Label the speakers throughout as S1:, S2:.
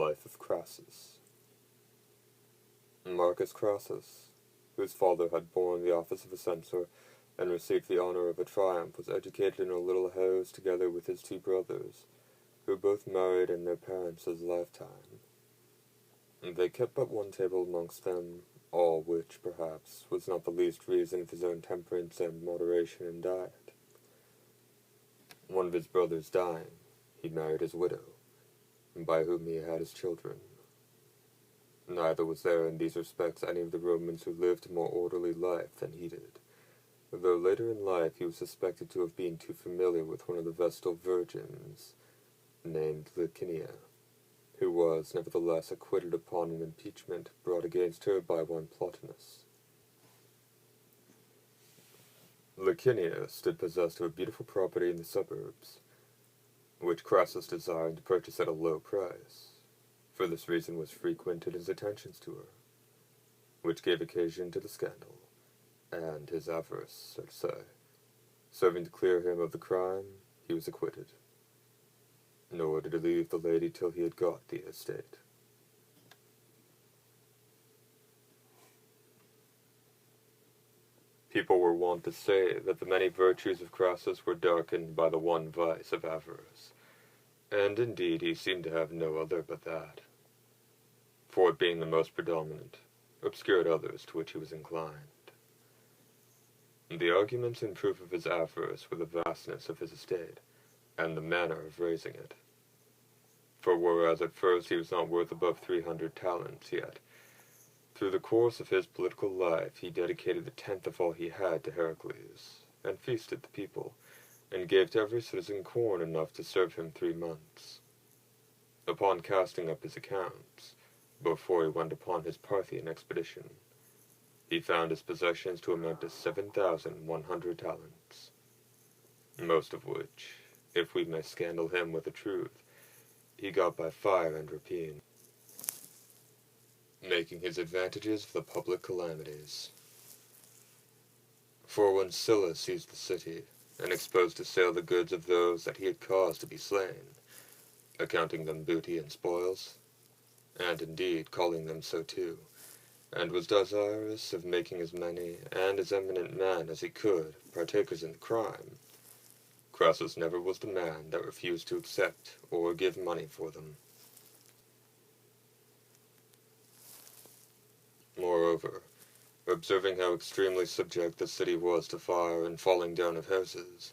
S1: Life of Crassus. Marcus Crassus, whose father had borne the office of a censor and received the honor of a triumph, was educated in a little house together with his two brothers, who both married in their parents' lifetime. They kept but one table amongst them, all which, perhaps, was not the least reason of his own temperance and moderation in diet. One of his brothers dying, he married his widow, by whom he had his children. Neither was there in these respects any of the Romans who lived a more orderly life than he did, though later in life he was suspected to have been too familiar with one of the Vestal virgins, named Licinia, who was nevertheless acquitted upon an impeachment brought against her by one Plotinus. Licinia stood possessed of a beautiful property in the suburbs, which Crassus desired to purchase at a low price. For this reason was frequent in his attentions to her, which gave occasion to the scandal, and his avarice, so to say. Serving to clear him of the crime, he was acquitted. Nor did he leave the lady till he had got the estate. People were wont to say that the many virtues of Crassus were darkened by the one vice of avarice, and indeed he seemed to have no other but that, for it being the most predominant, obscured others to which he was inclined. The arguments in proof of his avarice were the vastness of his estate, and the manner of raising it. For whereas at first he was not worth above 300 talents, yet, through the course of his political life, he dedicated the tenth of all he had to Heracles, and feasted the people, and gave to every citizen corn enough to serve him 3 months. Upon casting up his accounts, before he went upon his Parthian expedition, he found his possessions to amount to 7,100 talents, most of which, if we may scandal him with the truth, he got by fire and rapine, making his advantages for the public calamities. For when Sylla seized the city, and exposed to sale the goods of those that he had caused to be slain, accounting them booty and spoils, and indeed calling them so too, and was desirous of making as many and as eminent men as he could partakers in the crime, Crassus never was the man that refused to accept or give money for them. Moreover, observing how extremely subject the city was to fire and falling down of houses,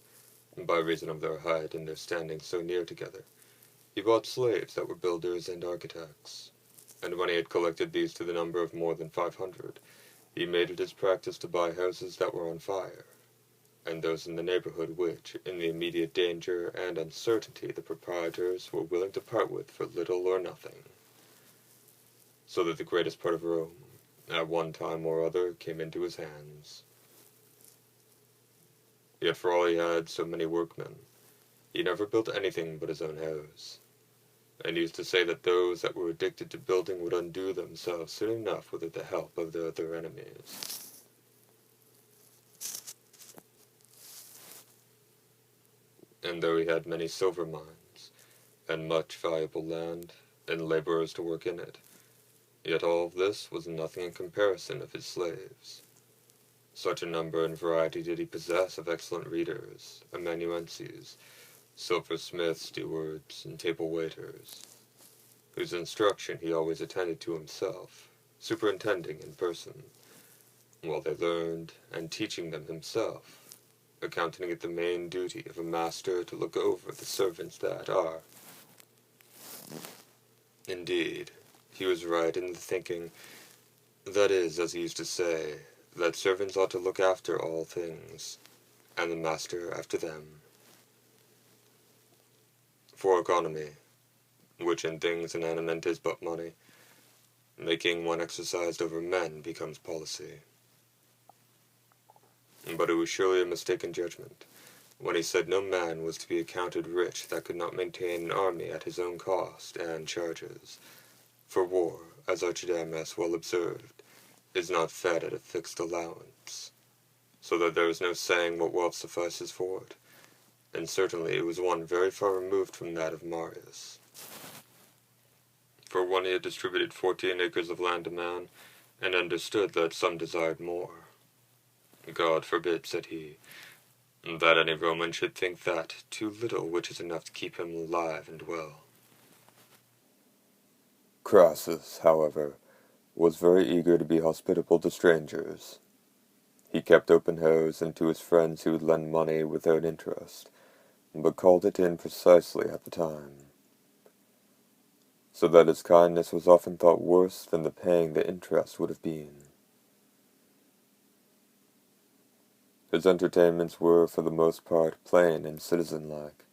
S1: by reason of their height and their standing so near together, he bought slaves that were builders and architects, and when he had collected these to the number of more than 500, he made it his practice to buy houses that were on fire, and those in the neighborhood which, in the immediate danger and uncertainty, the proprietors were willing to part with for little or nothing, so that the greatest part of Rome, at one time or other, came into his hands. Yet for all he had so many workmen, he never built anything but his own house, and used to say that those that were addicted to building would undo themselves soon enough without the help of their enemies. And though he had many silver mines, and much valuable land, and laborers to work in it, yet all of this was nothing in comparison of his slaves. Such a number and variety did he possess of excellent readers, amanuenses, silversmiths, stewards, and table waiters, whose instruction he always attended to himself, superintending in person, while they learned, and teaching them himself, accounting it the main duty of a master to look over the servants that are. Indeed, he was right in the thinking, that is, as he used to say, that servants ought to look after all things, and the master after them. For economy, which in things inanimate is but money, making one exercised over men becomes policy. But it was surely a mistaken judgment, when he said no man was to be accounted rich that could not maintain an army at his own cost and charges. For war, as Archidamus well observed, is not fed at a fixed allowance, so that there is no saying what wealth suffices for it, and certainly it was one very far removed from that of Marius. For one he had distributed 14 acres of land to man, and understood that some desired more. God forbid, said he, that any Roman should think that too little which is enough to keep him alive and well. Crassus, however, was very eager to be hospitable to strangers. He kept open house, and to his friends he would lend money without interest, but called it in precisely at the time, so that his kindness was often thought worse than the paying the interest would have been. His entertainments were, for the most part, plain and citizen-like,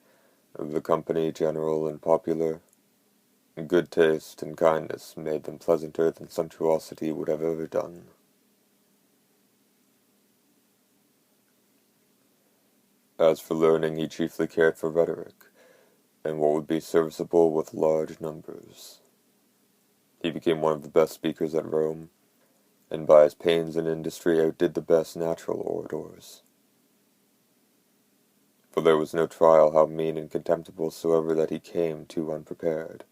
S1: the company general and popular. Good taste and kindness made them pleasanter than sumptuosity would have ever done. As for learning, he chiefly cared for rhetoric, and what would be serviceable with large numbers. He became one of the best speakers at Rome, and by his pains and industry outdid the best natural orators. For there was no trial, how mean and contemptible soever, that he came to unprepared.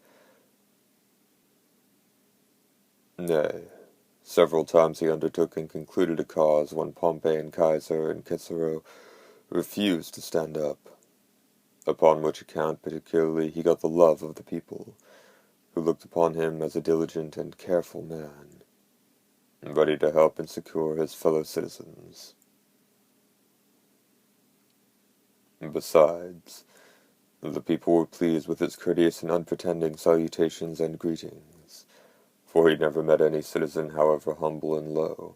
S1: Nay, several times he undertook and concluded a cause when Pompey and Caesar and Cicero refused to stand up, upon which account particularly he got the love of the people, who looked upon him as a diligent and careful man, ready to help and succour his fellow citizens. Besides, the people were pleased with his courteous and unpretending salutations and greetings, for he never met any citizen, however humble and low,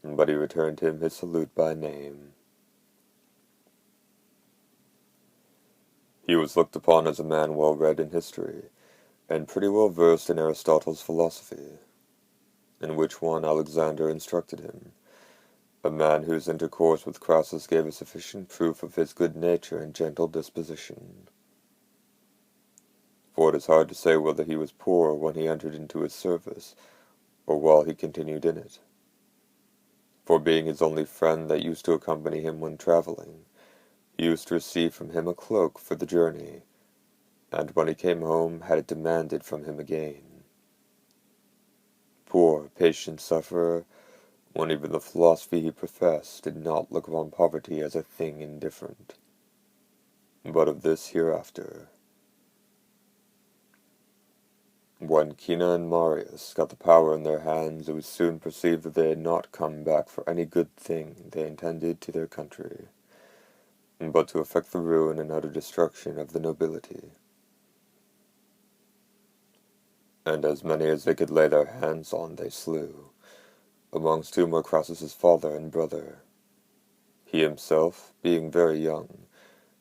S1: but he returned him his salute by name. He was looked upon as a man well read in history, and pretty well versed in Aristotle's philosophy, in which one Alexander instructed him, a man whose intercourse with Crassus gave a sufficient proof of his good nature and gentle disposition. For it is hard to say whether he was poor when he entered into his service, or while he continued in it. For being his only friend that used to accompany him when travelling, he used to receive from him a cloak for the journey, and when he came home had it demanded from him again. Poor, patient sufferer, when even the philosophy he professed did not look upon poverty as a thing indifferent. But of this hereafter. When Cinna and Marius got the power in their hands, it was soon perceived that they had not come back for any good thing they intended to their country, but to effect the ruin and utter destruction of the nobility. And as many as they could lay their hands on they slew, amongst whom were Crassus's father and brother. He himself, being very young,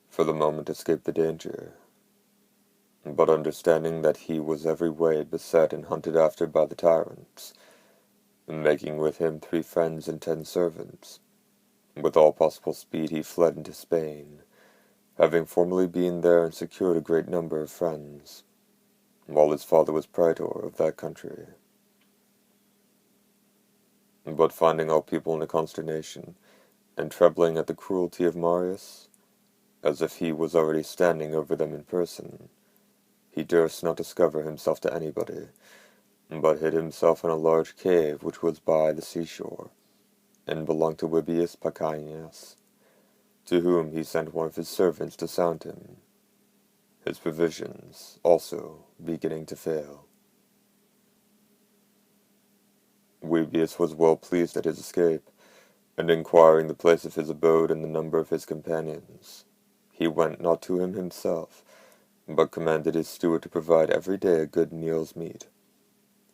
S1: for the moment escaped the danger, but understanding that he was every way beset and hunted after by the tyrants, making with him 3 friends and 10 servants, with all possible speed he fled into Spain, having formerly been there and secured a great number of friends, while his father was praetor of that country. But finding all people in a consternation, and trembling at the cruelty of Marius, as if he was already standing over them in person, he durst not discover himself to anybody, but hid himself in a large cave which was by the seashore, and belonged to Vibius Pacaenius, to whom he sent one of his servants to sound him, his provisions also beginning to fail. Vibius was well pleased at his escape, and inquiring the place of his abode and the number of his companions, he went not to him himself, but commanded his steward to provide every day a good meal's meat,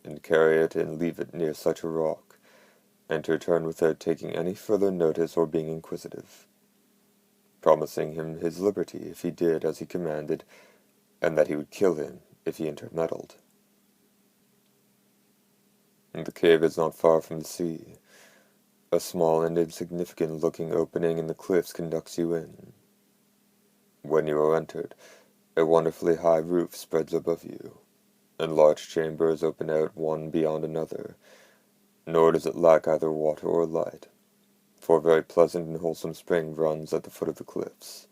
S1: and carry it and leave it near such a rock, and to return without taking any further notice or being inquisitive, promising him his liberty if he did as he commanded, and that he would kill him if he intermeddled. The cave is not far from the sea. A small and insignificant-looking opening in the cliffs conducts you in. When you are entered, a wonderfully high roof spreads above you, and large chambers open out one beyond another, nor does it lack either water or light, for a very pleasant and wholesome spring runs at the foot of the cliffs,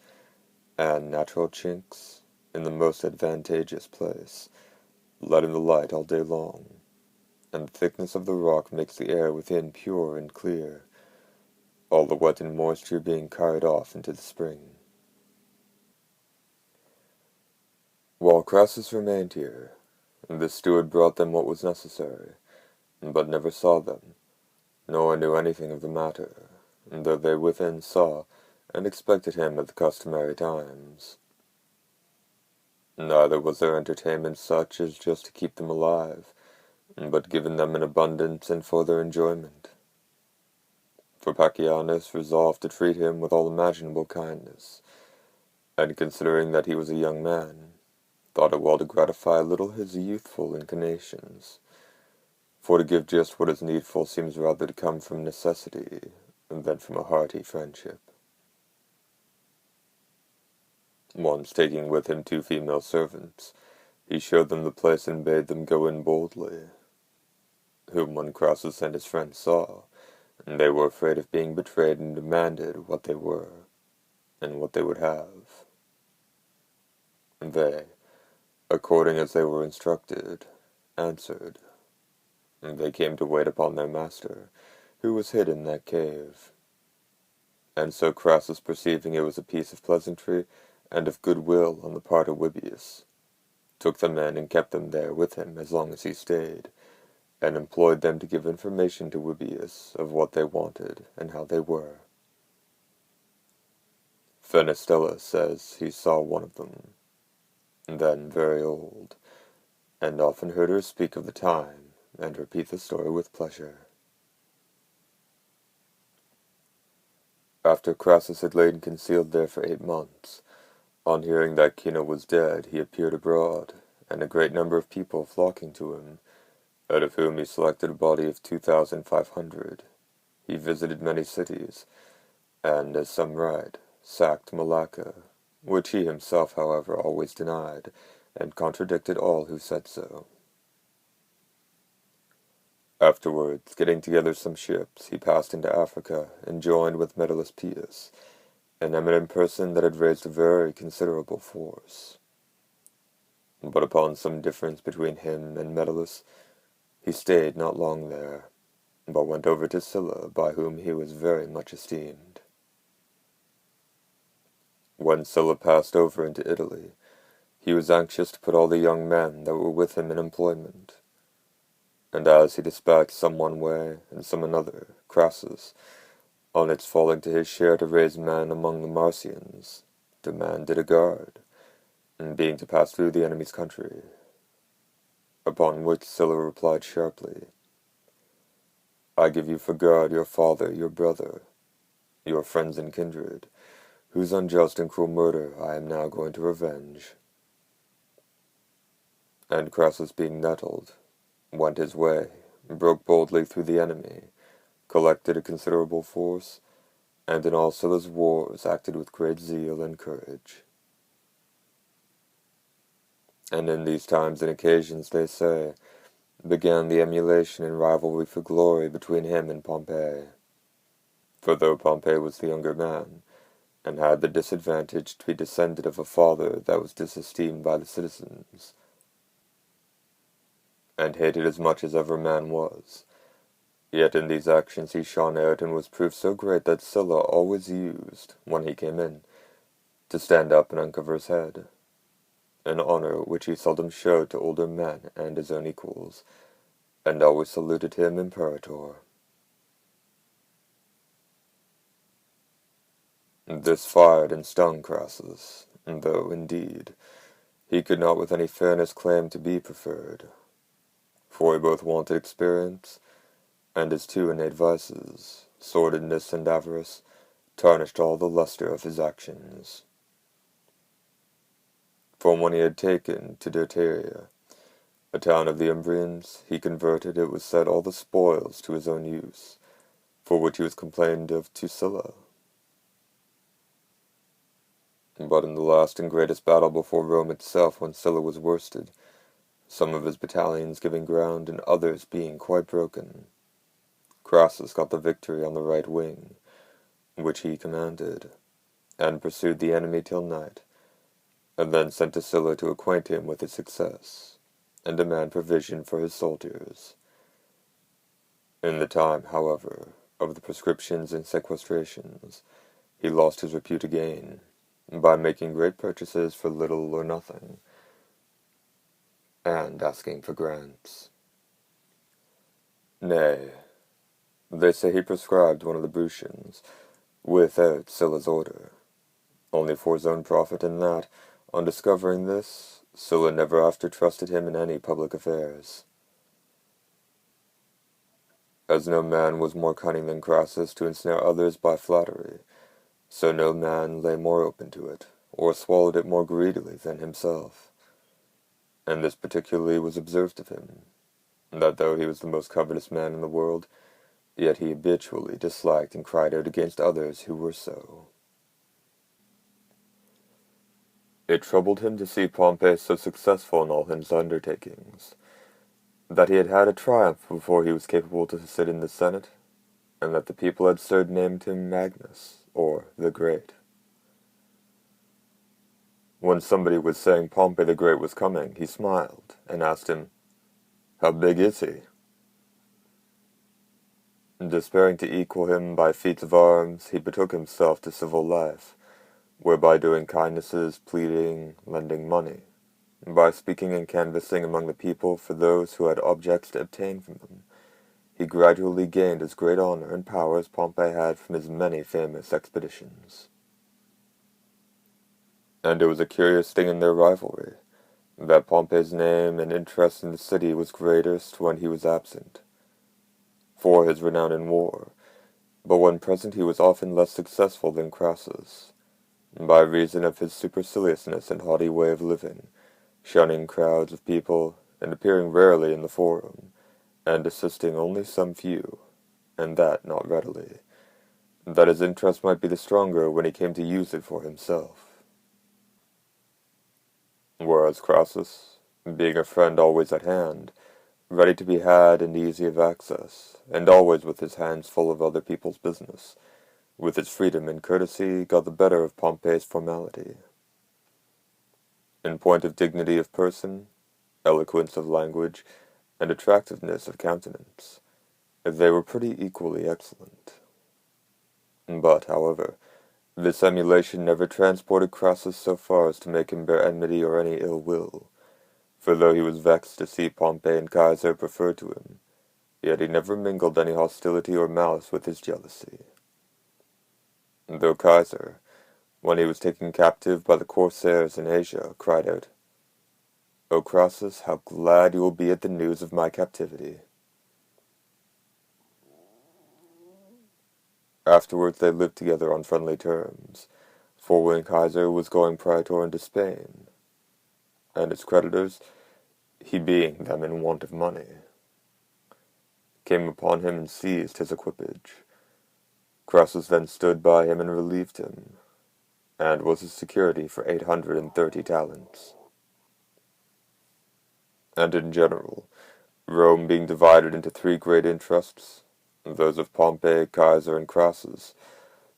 S1: and natural chinks, in the most advantageous place, letting the light all day long, and the thickness of the rock makes the air within pure and clear, all the wet and moisture being carried off into the spring. While Crassus remained here, the steward brought them what was necessary, but never saw them, nor knew anything of the matter, though they within saw and expected him at the customary times. Neither was their entertainment such as just to keep them alive, but given them in abundance and for their enjoyment. For Pacianus resolved to treat him with all imaginable kindness, and considering that he was a young man, thought it well to gratify a little his youthful inclinations, for to give just what is needful seems rather to come from necessity than from a hearty friendship. Once taking with him 2 female servants, he showed them the place and bade them go in boldly, whom when Crassus and his friends saw, they were afraid of being betrayed and demanded what they were, and what they would have. They, according as they were instructed, answered. They came to wait upon their master, who was hid in that cave. And so Crassus, perceiving it was a piece of pleasantry and of good will on the part of Wybius, took them in and kept them there with him as long as he stayed, and employed them to give information to Wybius of what they wanted and how they were. Fenestella says he saw one of them, then very old, and often heard her speak of the time, and repeat the story with pleasure. After Crassus had lain concealed there for 8 months, on hearing that Cinna was dead, he appeared abroad, and a great number of people flocking to him, out of whom he selected a body of 2,500. He visited many cities, and, as some write, sacked Malacca, which he himself, however, always denied, and contradicted all who said so. Afterwards, getting together some ships, he passed into Africa, and joined with Metellus Pius, an eminent person that had raised a very considerable force. But upon some difference between him and Metellus, he stayed not long there, but went over to Sylla, by whom he was very much esteemed. When Sylla passed over into Italy, he was anxious to put all the young men that were with him in employment, and as he dispatched some one way and some another, Crassus, on its falling to his share to raise men among the Marsians, demanded a guard, and being to pass through the enemy's country. Upon which Sylla replied sharply, I give you for guard your father, your brother, your friends and kindred, whose unjust and cruel murder I am now going to revenge. And Crassus, being nettled, went his way, broke boldly through the enemy, collected a considerable force, and in all Sylla's wars acted with great zeal and courage. And in these times and occasions, they say, began the emulation and rivalry for glory between him and Pompey. For though Pompey was the younger man, and had the disadvantage to be descended of a father that was disesteemed by the citizens, and hated as much as ever man was, yet in these actions he shone out and was proved so great that Sylla always used, when he came in, to stand up and uncover his head, an honor which he seldom showed to older men and his own equals, and always saluted him Imperator. This fired and stung Crassus, though, indeed, he could not with any fairness claim to be preferred, for he both wanted experience, and his 2 innate vices, sordidness and avarice, tarnished all the luster of his actions. For when he had taken to Deuteria, a town of the Umbrians, he converted, it was said, all the spoils to his own use, for which he was complained of to Sylla. But in the last and greatest battle before Rome itself, when Sylla was worsted, some of his battalions giving ground and others being quite broken, Crassus got the victory on the right wing, which he commanded, and pursued the enemy till night, and then sent to Sylla to acquaint him with his success, and demand provision for his soldiers. In the time, however, of the proscriptions and sequestrations, he lost his repute again, by making great purchases for little or nothing, and asking for grants. Nay, they say he proscribed one of the Brutians, without Sylla's order, only for his own profit, and that, on discovering this, Sylla never after trusted him in any public affairs. As no man was more cunning than Crassus to ensnare others by flattery, so no man lay more open to it, or swallowed it more greedily than himself. And this particularly was observed of him, that though he was the most covetous man in the world, yet he habitually disliked and cried out against others who were so. It troubled him to see Pompey so successful in all his undertakings, that he had had a triumph before he was capable to sit in the Senate, and that the people had surnamed him Magnus, or the Great. When somebody was saying Pompey the Great was coming, he smiled, and asked him, "How big is he?" Despairing to equal him by feats of arms, he betook himself to civil life, whereby doing kindnesses, pleading, lending money, by speaking and canvassing among the people for those who had objects to obtain from them, he gradually gained as great honor and power as Pompey had from his many famous expeditions. And it was a curious thing in their rivalry, that Pompey's name and interest in the city was greatest when he was absent, for his renown in war, but when present he was often less successful than Crassus, by reason of his superciliousness and haughty way of living, shunning crowds of people, and appearing rarely in the forum, and assisting only some few, and that not readily, that his interest might be the stronger when he came to use it for himself. Whereas Crassus, being a friend always at hand, ready to be had and easy of access, and always with his hands full of other people's business, with his freedom and courtesy got the better of Pompey's formality. In point of dignity of person, eloquence of language, and attractiveness of countenance, they were pretty equally excellent. But, however, this emulation never transported Crassus so far as to make him bear enmity or any ill will, for though he was vexed to see Pompey and Caesar preferred to him, yet he never mingled any hostility or malice with his jealousy. Though Caesar, when he was taken captive by the corsairs in Asia, cried out, "O Crassus, how glad you will be at the news of my captivity!" Afterwards they lived together on friendly terms, for when Caesar was going praetor into Spain, and his creditors, he being them in want of money, came upon him and seized his equipage, Crassus then stood by him and relieved him, and was his security for 830 talents. And in general, Rome being divided into three great interests, those of Pompey, Caesar, and Crassus,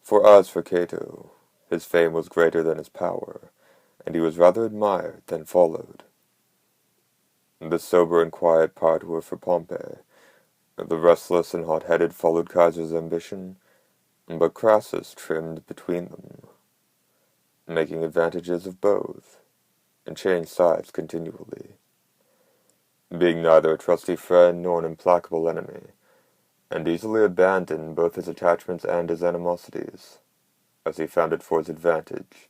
S1: for as for Cato, his fame was greater than his power, and he was rather admired than followed. The sober and quiet part were for Pompey, the restless and hot-headed followed Caesar's ambition, but Crassus trimmed between them, making advantages of both, and changed sides continually, being neither a trusty friend nor an implacable enemy, and easily abandoned both his attachments and his animosities, as he found it for his advantage,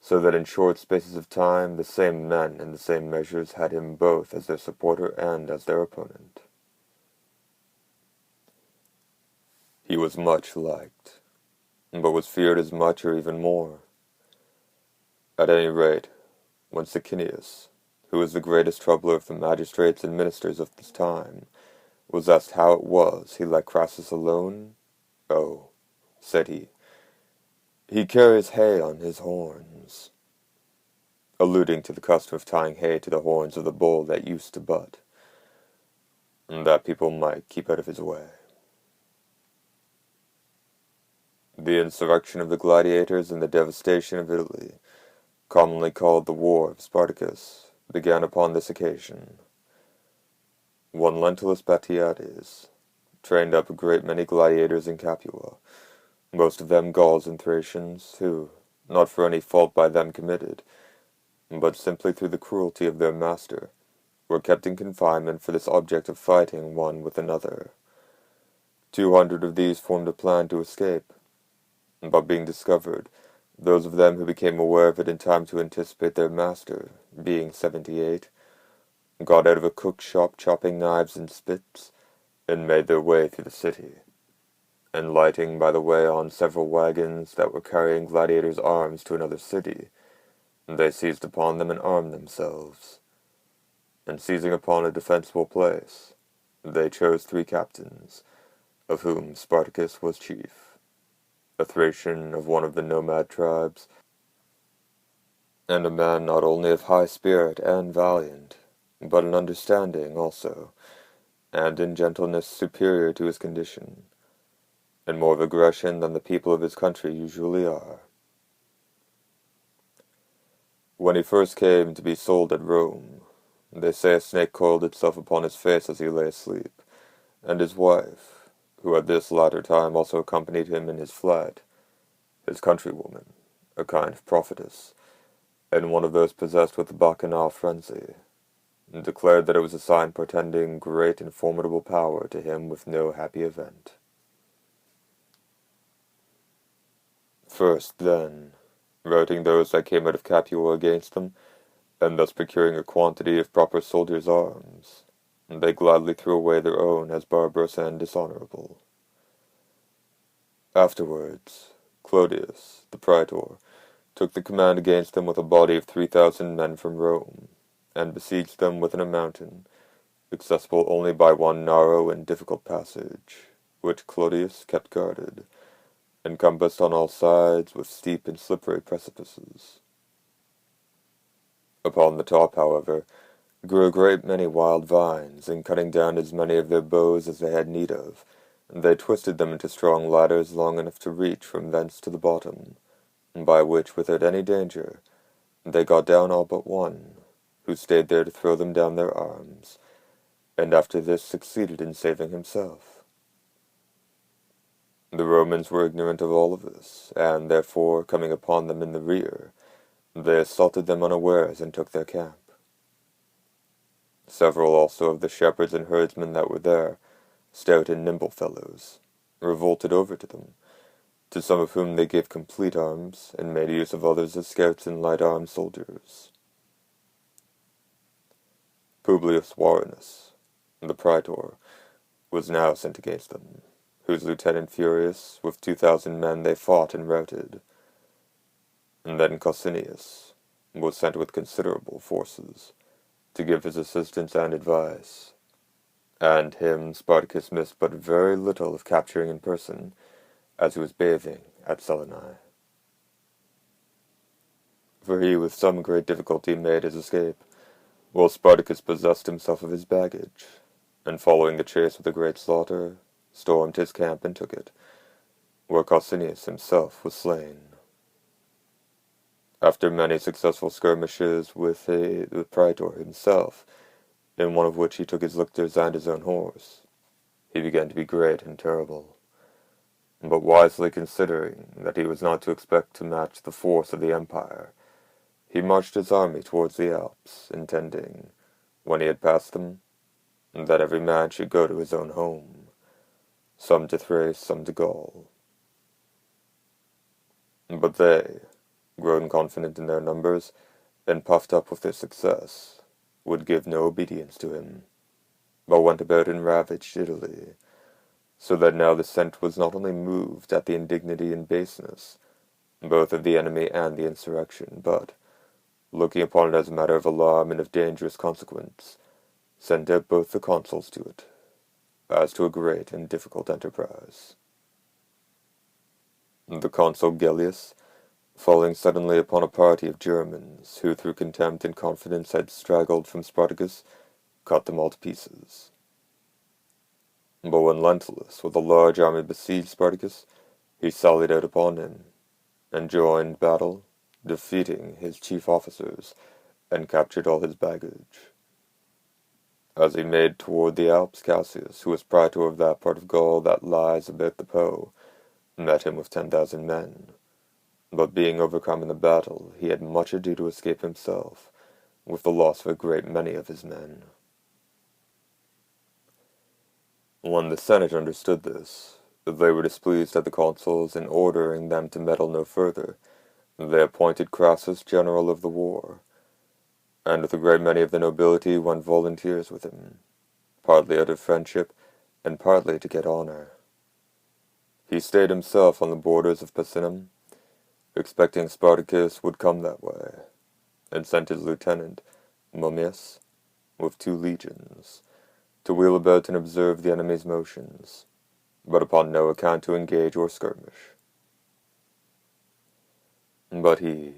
S1: so that in short spaces of time the same men in the same measures had him both as their supporter and as their opponent. He was much liked, but was feared as much or even more. At any rate, when Sicinius, who was the greatest troubler of the magistrates and ministers of this time, was asked how it was he let Crassus alone, "Oh," said he carries hay on his horns," alluding to the custom of tying hay to the horns of the bull that used to butt, that people might keep out of his way. The insurrection of the gladiators and the devastation of Italy, commonly called the War of Spartacus, began upon this occasion, One Lentulus Batiates trained up a great many gladiators in Capua, most of them Gauls and Thracians, who, not for any fault by them committed, but simply through the cruelty of their master, were kept in confinement for this object of fighting one with another. 200 of these formed a plan to escape, but being discovered, those of them who became aware of it in time to anticipate their master, being 78, got out of a cook's shop chopping knives and spits, and made their way through the city, and lighting by the way on several wagons that were carrying gladiators' arms to another city, they seized upon them and armed themselves. And seizing upon a defensible place, they chose 3 captains, of whom Spartacus was chief, a Thracian of one of the nomad tribes, and a man not only of high spirit and valiant, but in understanding also, and in gentleness superior to his condition, and more of aggression than the people of his country usually are. When he first came to be sold at Rome, they say a snake coiled itself upon his face as he lay asleep, and his wife, who at this latter time also accompanied him in his flight, his countrywoman, a kind of prophetess, and one of those possessed with the bacchanal frenzy, declared that it was a sign portending great and formidable power to him with no happy event. First, then, routing those that came out of Capua against them, and thus procuring a quantity of proper soldiers' arms, they gladly threw away their own as barbarous and dishonorable. Afterwards, Clodius, the praetor, took the command against them with a body of 3,000 men from Rome, and besieged them within a mountain, accessible only by one narrow and difficult passage, which Clodius kept guarded, encompassed on all sides with steep and slippery precipices. Upon the top, however, grew a great many wild vines, and cutting down as many of their boughs as they had need of, they twisted them into strong ladders long enough to reach from thence to the bottom, by which, without any danger, they got down all but one, who stayed there to throw them down their arms, and after this succeeded in saving himself. The Romans were ignorant of all of this, and therefore, coming upon them in the rear, they assaulted them unawares and took their camp. Several also of the shepherds and herdsmen that were there, stout and nimble fellows, revolted over to them, to some of whom they gave complete arms, and made use of others as scouts and light-armed soldiers. Publius Varenus, the praetor, was now sent against them, whose lieutenant Furius, with 2,000 men they fought and routed. And then Cosinius was sent with considerable forces, to give his assistance and advice, and him Spartacus missed but very little of capturing in person, as he was bathing at Salinae. For he with some great difficulty made his escape, while Spartacus possessed himself of his baggage, and following the chase with a great slaughter, stormed his camp and took it, where Cosinius himself was slain. After many successful skirmishes with the praetor himself, in one of which he took his lictors and his own horse, he began to be great and terrible. But wisely considering that he was not to expect to match the force of the empire, he marched his army towards the Alps, intending, when he had passed them, that every man should go to his own home, some to Thrace, some to Gaul. But they, grown confident in their numbers, and puffed up with their success, would give no obedience to him, but went about and ravaged Italy, so that now the Senate was not only moved at the indignity and baseness, both of the enemy and the insurrection, but, looking upon it as a matter of alarm and of dangerous consequence, sent out both the consuls to it, as to a great and difficult enterprise. The consul Gellius, falling suddenly upon a party of Germans, who through contempt and confidence had straggled from Spartacus, cut them all to pieces. But when Lentulus with a large army besieged Spartacus, he sallied out upon him, and joined battle, defeating his chief officers, and captured all his baggage. As he made toward the Alps, Cassius, who was praetor of that part of Gaul that lies about the Po, met him with 10,000 men. But being overcome in the battle, he had much ado to escape himself, with the loss of a great many of his men. When the Senate understood this, they were displeased at the consuls, and ordering them to meddle no further, they appointed Crassus general of the war, and with a great many of the nobility went volunteers with him, partly out of friendship, and partly to get honor. He stayed himself on the borders of Picenum, expecting Spartacus would come that way, and sent his lieutenant, Mummius, with 2 legions, to wheel about and observe the enemy's motions, but upon no account to engage or skirmish. But he,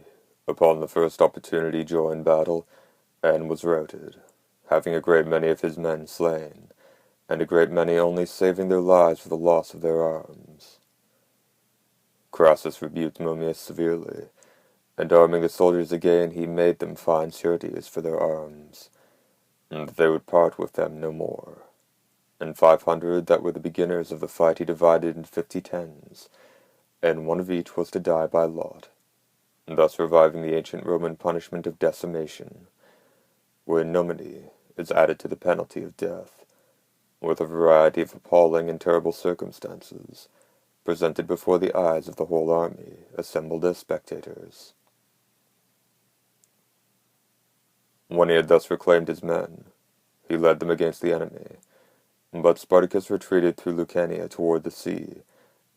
S1: upon the first opportunity, joined battle, and was routed, having a great many of his men slain, and a great many only saving their lives for the loss of their arms. Crassus rebuked Mummius severely, and arming the soldiers again, he made them find sureties for their arms, and that they would part with them no more. And 500 that were the beginners of the fight he divided into 50 tens, and one of each was to die by lot, thus reviving the ancient Roman punishment of decimation, where ignominy is added to the penalty of death, with a variety of appalling and terrible circumstances, presented before the eyes of the whole army, assembled as spectators. When he had thus reclaimed his men, he led them against the enemy, but Spartacus retreated through Lucania toward the sea,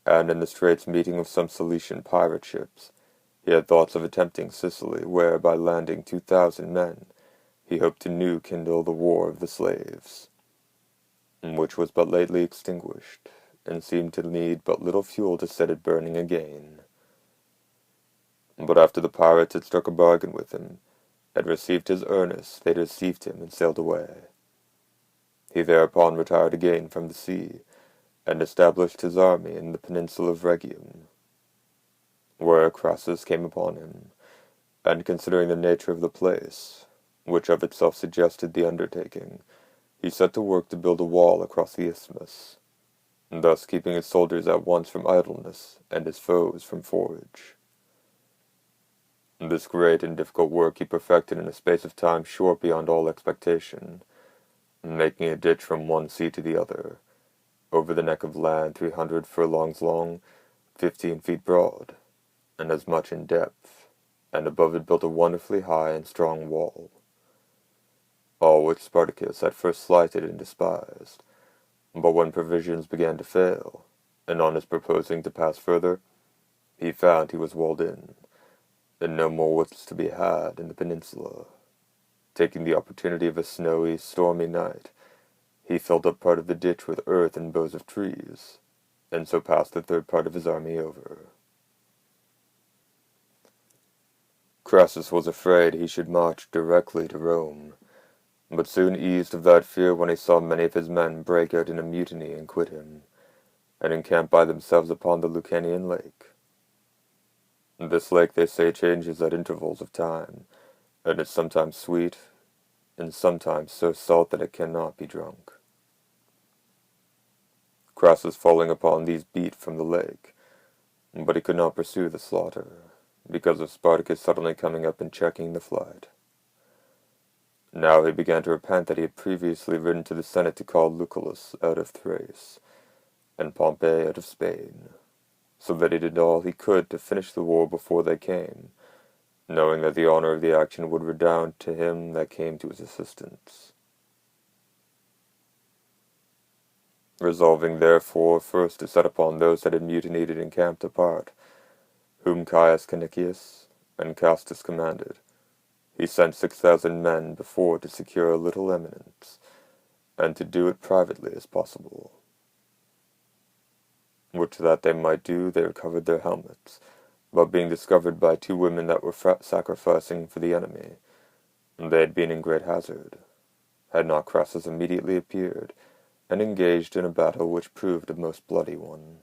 S1: and in the straits meeting with some Cilician pirate ships, he had thoughts of attempting Sicily, where, by landing 2,000 men, he hoped to new kindle the war of the slaves, which was but lately extinguished, and seemed to need but little fuel to set it burning again. But after the pirates had struck a bargain with him, had received his earnest, they deceived him and sailed away. He thereupon retired again from the sea, and established his army in the peninsula of Rhegium, where Crassus came upon him, and considering the nature of the place, which of itself suggested the undertaking, he set to work to build a wall across the isthmus, thus keeping his soldiers at once from idleness, and his foes from forage. This great and difficult work he perfected in a space of time short beyond all expectation, making a ditch from one sea to the other, over the neck of land 300 furlongs long, 15 feet broad, and as much in depth, and above it built a wonderfully high and strong wall, all which Spartacus at first slighted and despised. But when provisions began to fail, and on his proposing to pass further, he found he was walled in, and no more was to be had in the peninsula. Taking the opportunity of a snowy, stormy night, he filled up part of the ditch with earth and boughs of trees, and so passed the third part of his army over. Crassus was afraid he should march directly to Rome, but soon eased of that fear when he saw many of his men break out in a mutiny and quit him, and encamp by themselves upon the Lucanian lake. This lake, they say, changes at intervals of time, and is sometimes sweet, and sometimes so salt that it cannot be drunk. Crassus falling upon these beat from the lake, but he could not pursue the slaughter, because of Spartacus suddenly coming up and checking the flight. Now he began to repent that he had previously written to the Senate to call Lucullus out of Thrace, and Pompey out of Spain, so that he did all he could to finish the war before they came, knowing that the honor of the action would redound to him that came to his assistance. Resolving, therefore, first to set upon those that had mutinied and encamped apart, whom Caius Canicius and Castus commanded, he sent 6,000 men before to secure a little eminence, and to do it privately as possible. Which that they might do, they recovered their helmets, but being discovered by 2 women that were sacrificing for the enemy, and they had been in great hazard, had not Crassus immediately appeared, and engaged in a battle which proved a most bloody one.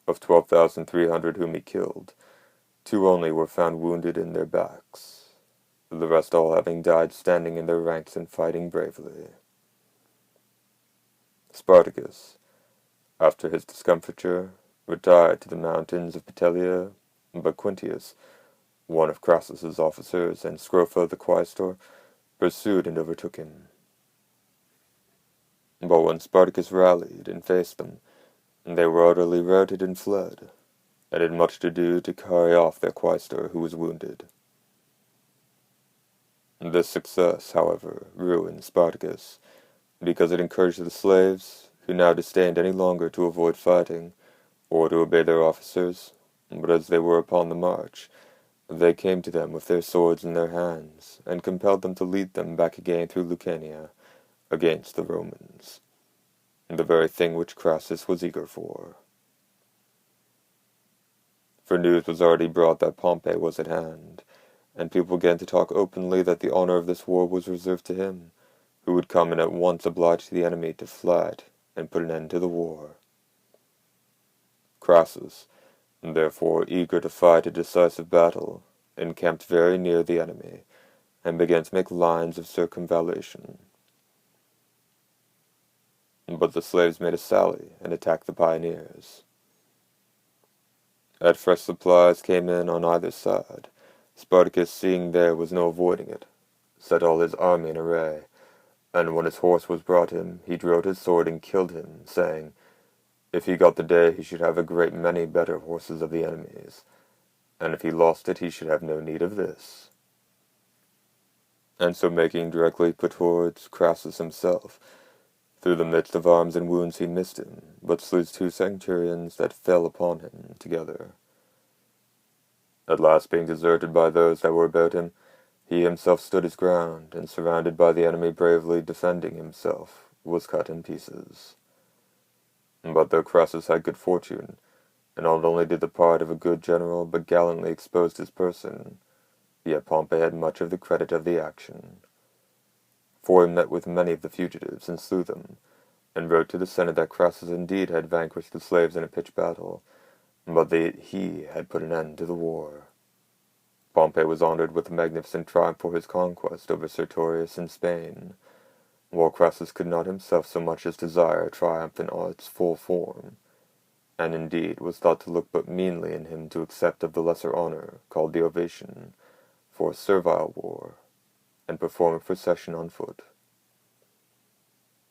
S1: Of 12,300 whom he killed, 2 only were found wounded in their backs, the rest all having died standing in their ranks and fighting bravely. Spartacus, after his discomfiture, retired to the mountains of Petelia, but Quintius, one of Crassus's officers, and Scrofa the quaestor, pursued and overtook him. But when Spartacus rallied and faced them, they were utterly routed and fled, and had much to do to carry off their quaestor who was wounded. This success, however, ruined Spartacus, because it encouraged the slaves, who now disdained any longer to avoid fighting, or to obey their officers, but as they were upon the march, they came to them with their swords in their hands, and compelled them to lead them back again through Lucania, against the Romans, the very thing which Crassus was eager for. For news was already brought that Pompey was at hand, and people began to talk openly that the honor of this war was reserved to him, who would come and at once oblige the enemy to flight and put an end to the war. Crassus, therefore, eager to fight a decisive battle, encamped very near the enemy, and began to make lines of circumvallation. But the slaves made a sally and attacked the pioneers. As fresh supplies came in on either side, Spartacus, seeing there was no avoiding it, set all his army in array, and when his horse was brought him, he drew out his sword and killed him, saying, if he got the day, he should have a great many better horses of the enemy's, and if he lost it, he should have no need of this. And so making directly put towards Crassus himself, through the midst of arms and wounds he missed him, but slew 2 centurions that fell upon him together. At last being deserted by those that were about him, he himself stood his ground, and surrounded by the enemy bravely defending himself, was cut in pieces. But though Crassus had good fortune, and not only did the part of a good general, but gallantly exposed his person, yet Pompey had much of the credit of the action. For he met with many of the fugitives, and slew them, and wrote to the Senate that Crassus indeed had vanquished the slaves in a pitched battle, but that he had put an end to the war. Pompey was honored with a magnificent triumph for his conquest over Sertorius in Spain, while Crassus could not himself so much as desire a triumph in all its full form, and indeed was thought to look but meanly in him to accept of the lesser honor, called the ovation, for a servile war, and perform a procession on foot.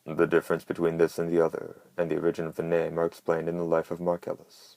S1: The difference between this and the other, and the origin of the name, are explained in the life of Marcellus.